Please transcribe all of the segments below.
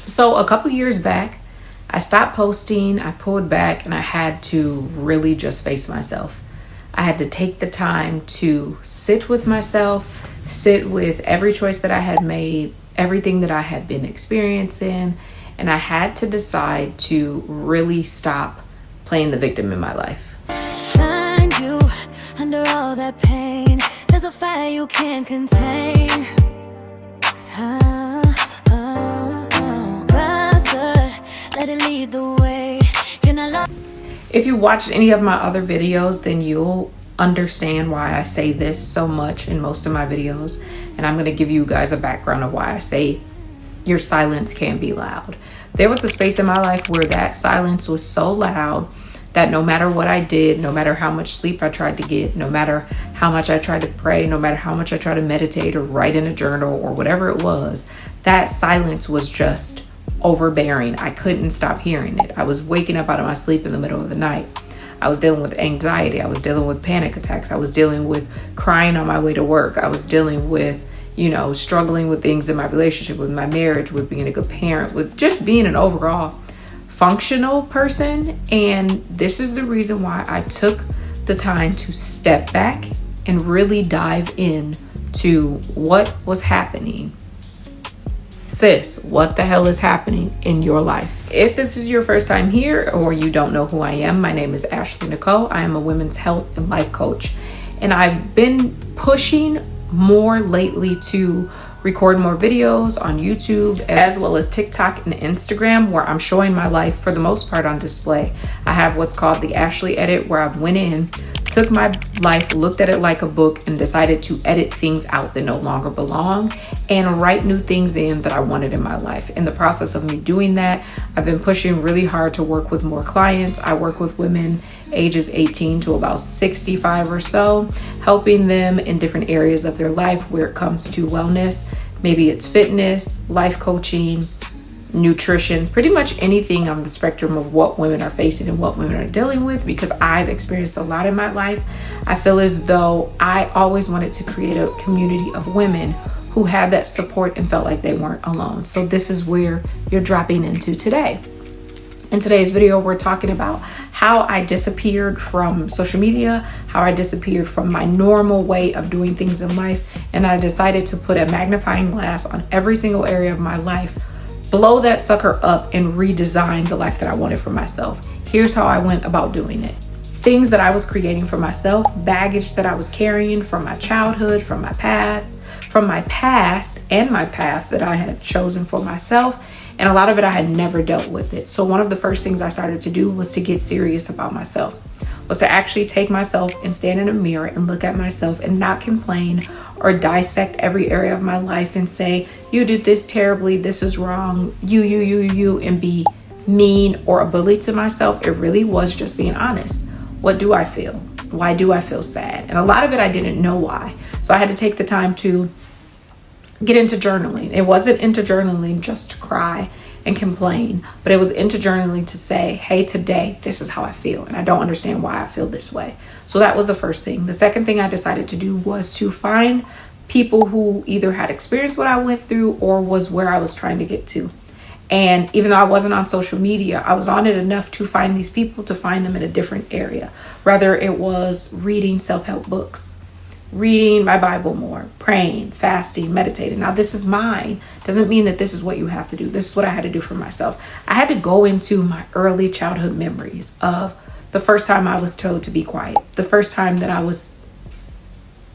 So a couple years back, I stopped posting, I pulled back, and I had to really just face myself. I had to take the time to sit with myself, sit with every choice that I had made, everything that I had been experiencing, and I had to decide to really stop playing the victim in my life. Find you under all that pain. There's a fire you can't contain. Let it lead the way. If you watched any of my other videos, then you'll understand why I say this so much in most of my videos. And I'm going to give you guys a background of why I say your silence can be loud. There was a space in my life where that silence was so loud that no matter what I did, no matter how much sleep I tried to get, no matter how much I tried to pray, no matter how much I tried to meditate or write in a journal or whatever it was, that silence was just overbearing. I couldn't stop hearing it. I was waking up out of my sleep in the middle of the night. I was dealing with anxiety. I was dealing with panic attacks. I was dealing with crying on my way to work. I was dealing with, struggling with things in my relationship, with my marriage, with being a good parent, with just being an overall functional person. And this is the reason why I took the time to step back and really dive in to what was happening. Sis, what the hell is happening in your life? If this is your first time here or you don't know who I am, my name is Ashley Nicole. I am a women's health and life coach. And I've been pushing more lately to record more videos on YouTube as well as TikTok and Instagram, where I'm showing my life for the most part on display. I have what's called the Ashley Edit, where I've went in, took my life, looked at it like a book, and decided to edit things out that no longer belong and write new things in that I wanted in my life. In the process of me doing that, I've been pushing really hard to work with more clients. I work with women ages 18 to about 65 or so, helping them in different areas of their life where it comes to wellness. Maybe it's fitness, life coaching, nutrition, pretty much anything on the spectrum of what women are facing and what women are dealing with. Because I've experienced a lot in my life, I feel as though I always wanted to create a community of women who had that support and felt like they weren't alone. So this is where you're dropping into today. In today's video, we're talking about how I disappeared from social media, how I disappeared from my normal way of doing things in life, and I decided to put a magnifying glass on every single area of my life, blow that sucker up, and redesign the life that I wanted for myself. Here's how I went about doing it. Things that I was creating for myself, baggage that I was carrying from my childhood, from my past and my path that I had chosen for myself. And a lot of it, I had never dealt with it. So one of the first things I started to do was to get serious about myself, was to actually take myself and stand in a mirror and look at myself and not complain or dissect every area of my life and say, you did this terribly, this is wrong, you, and be mean or a bully to myself. It really was just being honest. What do I feel? Why do I feel sad? And a lot of it, I didn't know why. So I had to take the time to get into journaling. It wasn't into journaling just to cry and complain, but it was into journaling to say, hey, today, this is how I feel, and I don't understand why I feel this way. So that was the first thing. The second thing I decided to do was to find people who either had experienced what I went through or was where I was trying to get to. And even though I wasn't on social media, I was on it enough to find these people, to find them in a different area. Whether it was reading self-help books, reading my Bible more, praying, fasting, meditating. Now, this is mine. Doesn't mean that this is what you have to do. This is what I had to do for myself. I had to go into my early childhood memories of the first time I was told to be quiet, the first time that I was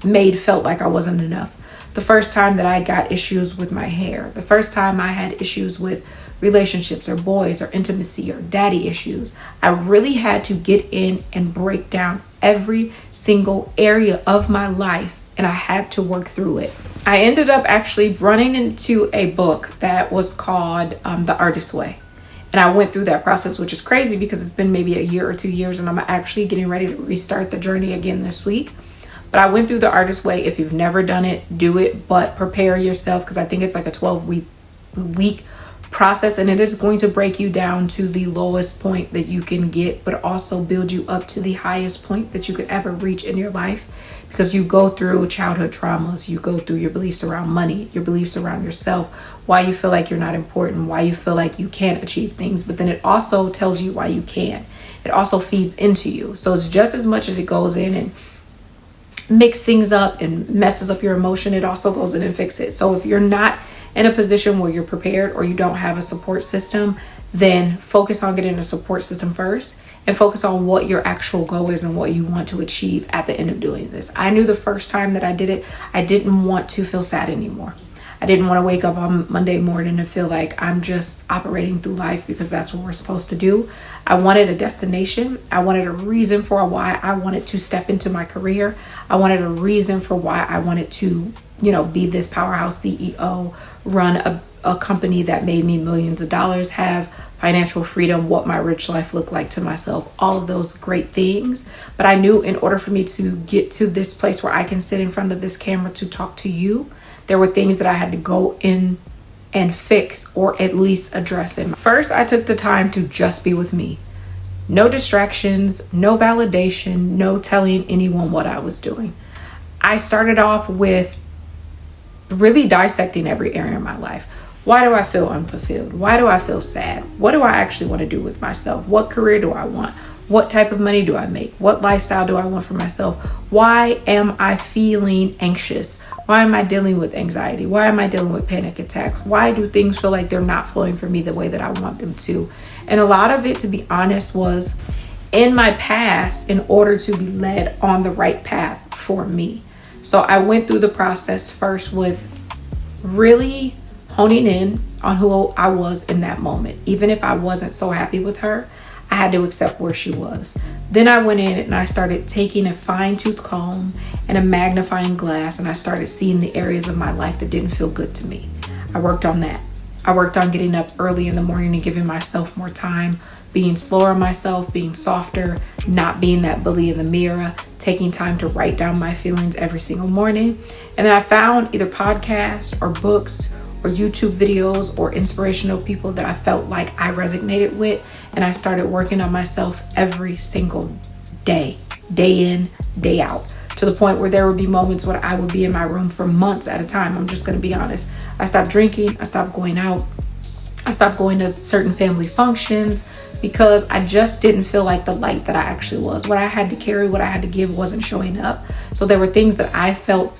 felt like I wasn't enough, the first time that I got issues with my hair, the first time I had issues with relationships or boys or intimacy or daddy issues. I really had to get in and break down every single area of my life, and I had to work through it. I ended up actually running into a book that was called The Artist's Way. And I went through that process, which is crazy because it's been maybe a year or 2 years and I'm actually getting ready to restart the journey again this week. But I went through The Artist's Way. If you've never done it, do it, but prepare yourself, because I think it's like a 12-week process, and it is going to break you down to the lowest point that you can get, but also build you up to the highest point that you could ever reach in your life, because you go through childhood traumas, you go through your beliefs around money, your beliefs around yourself, why you feel like you're not important, why you feel like you can't achieve things, but then it also tells you why you can. It also feeds into you. So it's just as much as it goes in and mix things up and messes up your emotion, it also goes in and fix it. So if you're not in a position where you're prepared or you don't have a support system, then focus on getting a support system first and focus on what your actual goal is and what you want to achieve at the end of doing this. I knew the first time that I did it, I didn't want to feel sad anymore. I didn't want to wake up on Monday morning and feel like I'm just operating through life because that's what we're supposed to do. I wanted a destination. I wanted a reason for why I wanted to step into my career. I wanted a reason for why I wanted to, be this powerhouse CEO, run a company that made me millions of dollars, have financial freedom, what my rich life looked like to myself, all of those great things. But I knew in order for me to get to this place where I can sit in front of this camera to talk to you, there were things that I had to go in and fix or at least address it. First, I took the time to just be with me. No distractions, no validation, no telling anyone what I was doing. I started off with really dissecting every area of my life. Why do I feel unfulfilled? Why do I feel sad? What do I actually want to do with myself? What career do I want? What type of money do I make? What lifestyle do I want for myself? Why am I feeling anxious? Why am I dealing with anxiety? Why am I dealing with panic attacks? Why do things feel like they're not flowing for me the way that I want them to? And a lot of it, to be honest, was in my past in order to be led on the right path for me. So I went through the process first with really honing in on who I was in that moment. Even if I wasn't so happy with her, I had to accept where she was. Then I went in and I started taking a fine-tooth comb and a magnifying glass, and I started seeing the areas of my life that didn't feel good to me. I worked on that. I worked on getting up early in the morning and giving myself more time, being slower on myself, being softer, not being that bully in the mirror, taking time to write down my feelings every single morning. And then I found either podcasts or books or YouTube videos or inspirational people that I felt like I resonated with, and I started working on myself every single day in, day out, to the point where there would be moments where I would be in my room for months at a time. I'm just going to be honest. I stopped drinking. I stopped going out. I stopped going to certain family functions because I just didn't feel like the light that I actually was. What I had to carry, what I had to give wasn't showing up. So there were things that I felt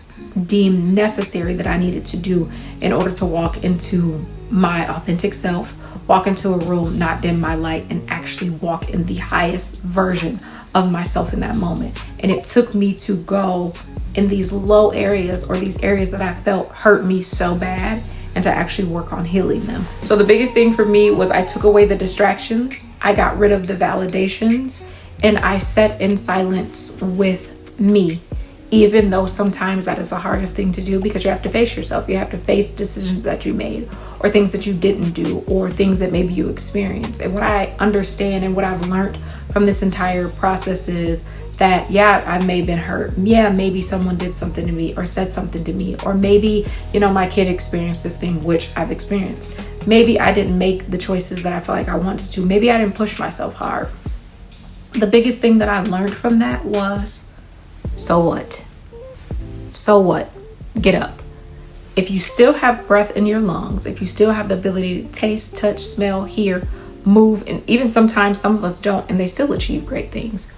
deemed necessary that I needed to do in order to walk into my authentic self, walk into a room, not dim my light, and actually walk in the highest version of myself in that moment. And it took me to go in these low areas, or these areas that I felt hurt me so bad, and to actually work on healing them. So the biggest thing for me was I took away the distractions, I got rid of the validations, and I sat in silence with me. Even though sometimes that is the hardest thing to do, because you have to face yourself. You have to face decisions that you made, or things that you didn't do, or things that maybe you experienced. And what I understand and what I've learned from this entire process is that, yeah, I may have been hurt. Yeah, maybe someone did something to me or said something to me. Or maybe, my kid experienced this thing, which I've experienced. Maybe I didn't make the choices that I felt like I wanted to. Maybe I didn't push myself hard. The biggest thing that I learned from that was, so what? So what? Get up. If you still have breath in your lungs, if you still have the ability to taste, touch, smell, hear, move, and even sometimes some of us don't, and they still achieve great things,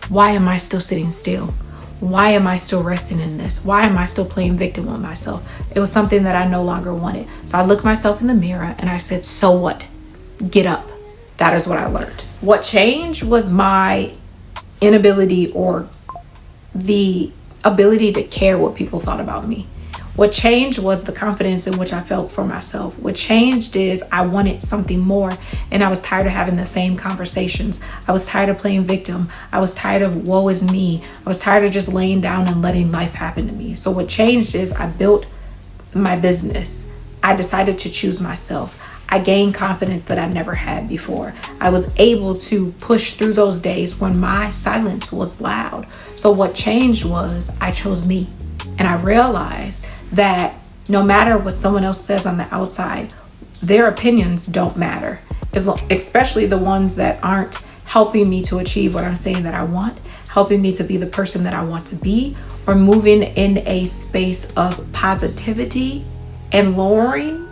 why am I still sitting still? Why am I still resting in this? Why am I still playing victim with myself? It was something that I no longer wanted. So I looked myself in the mirror and I said, so what? Get up. That is what I learned. What changed was my inability, or the ability to care what people thought about me. What changed was the confidence in which I felt for myself. What changed is I wanted something more, and I was tired of having the same conversations. I was tired of playing victim. I was tired of woe is me. I was tired of just laying down and letting life happen to me. So what changed is I built my business. I decided to choose myself. I gained confidence that I never had before. I was able to push through those days when my silence was loud. So what changed was I chose me. And I realized that no matter what someone else says on the outside, their opinions don't matter, especially the ones that aren't helping me to achieve what I'm saying that I want, helping me to be the person that I want to be, or moving in a space of positivity and lowering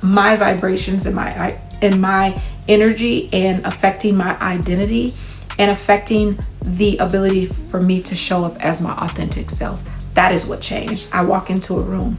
my vibrations and my energy, and affecting my identity, and affecting the ability for me to show up as my authentic self. That is what changed. I walk into a room,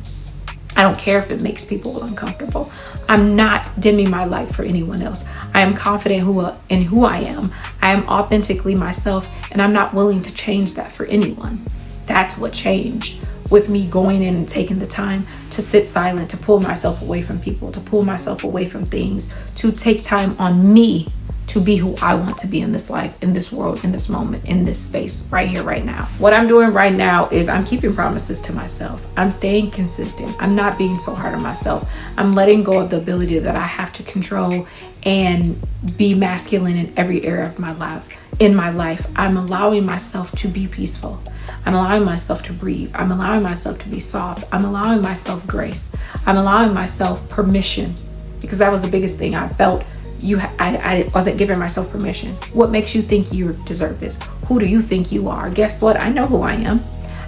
I don't care if it makes people uncomfortable. I'm not dimming my light for anyone else. I am confident in who I am. I am authentically myself, and I'm not willing to change that for anyone. That's what changed with me going in and taking the time to sit silent, to pull myself away from people, to pull myself away from things, to take time on me to be who I want to be in this life, in this world, in this moment, in this space, right here, right now. What I'm doing right now is I'm keeping promises to myself. I'm staying consistent. I'm not being so hard on myself. I'm letting go of the ability that I have to control and be masculine in every area of my life. In my life, I'm allowing myself to be peaceful. I'm allowing myself to breathe. I'm allowing myself to be soft. I'm allowing myself grace. I'm allowing myself permission, because that was the biggest thing I felt. I wasn't giving myself permission. What makes you think you deserve this? Who do you think you are? Guess what? I know who I am.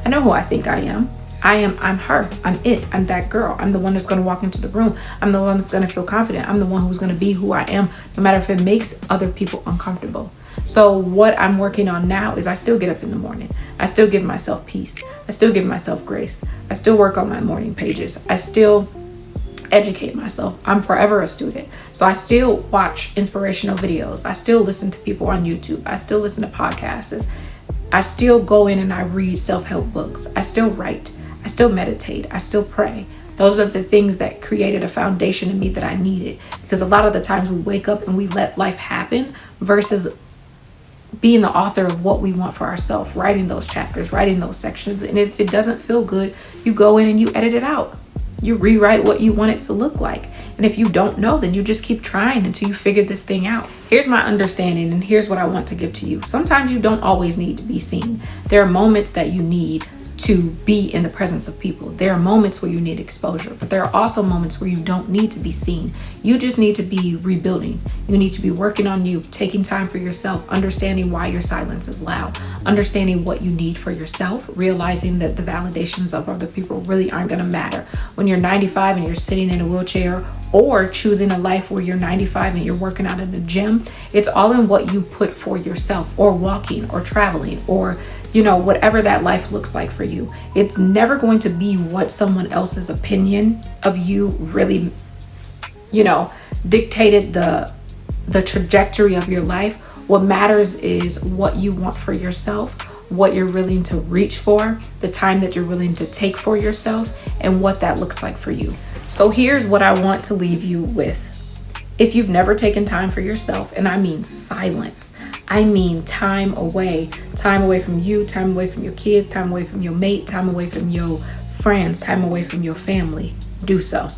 I know who I think I am. I'm her. I'm it. I'm that girl. I'm the one that's going to walk into the room. I'm the one that's going to feel confident. I'm the one who's going to be who I am, no matter if it makes other people uncomfortable. So what I'm working on now is I still get up in the morning. I still give myself peace. I still give myself grace. I still work on my morning pages. I still educate myself. I'm forever a student. So I still watch inspirational videos. I still listen to people on YouTube. I still listen to podcasts. I still go in and I read self-help books. I still write. I still meditate. I still pray. Those are the things that created a foundation in me that I needed. Because a lot of the times we wake up and we let life happen versus being the author of what we want for ourselves, writing those chapters, writing those sections. And if it doesn't feel good, you go in and you edit it out. You rewrite what you want it to look like. And if you don't know, then you just keep trying until you figure this thing out. Here's my understanding, and here's what I want to give to you. Sometimes you don't always need to be seen. There are moments that you need to be in the presence of people. There are moments where you need exposure, but there are also moments where you don't need to be seen. You just need to be rebuilding. You need to be working on you, taking time for yourself, understanding why your silence is loud, understanding what you need for yourself, realizing that the validations of other people really aren't going to matter. When you're 95 and you're sitting in a wheelchair, or choosing a life where you're 95 and you're working out in the gym, it's all in what you put for yourself, or walking, or traveling, or whatever that life looks like for you. It's never going to be what someone else's opinion of you really, dictated the trajectory of your life. What matters is what you want for yourself, what you're willing to reach for, the time that you're willing to take for yourself, and what that looks like for you. So here's what I want to leave you with. If you've never taken time for yourself, and I mean silence, I mean time away from you, time away from your kids, time away from your mate, time away from your friends, time away from your family, do so.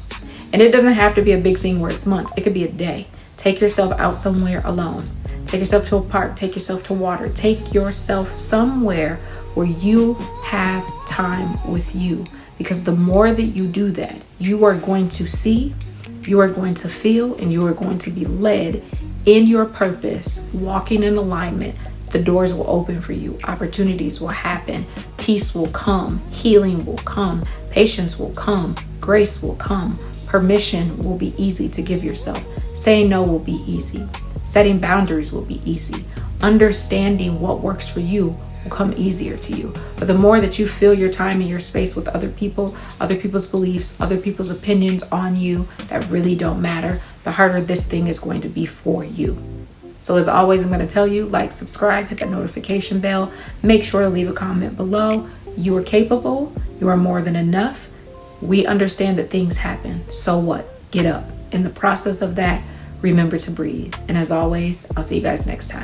And it doesn't have to be a big thing where it's months. It could be a day. Take yourself out somewhere alone. Take yourself to a park. Take yourself to water. Take yourself somewhere where you have time with you. Because the more that you do that, you are going to see, you are going to feel, and you are going to be led in your purpose, walking in alignment. The doors will open for you. Opportunities will happen. Peace will come. Healing will come. Patience will come. Grace will come. Permission will be easy to give yourself. Saying no will be easy. Setting boundaries will be easy. Understanding what works for you will come easier to you. But the more that you fill your time and your space with other people, other people's beliefs, other people's opinions on you that really don't matter, the harder this thing is going to be for you. So as always, I'm going to tell you, like, subscribe, hit that notification bell. Make sure to leave a comment below. You are capable. You are more than enough. We understand that things happen. So what? Get up. In the process of that, remember to breathe. And as always, I'll see you guys next time.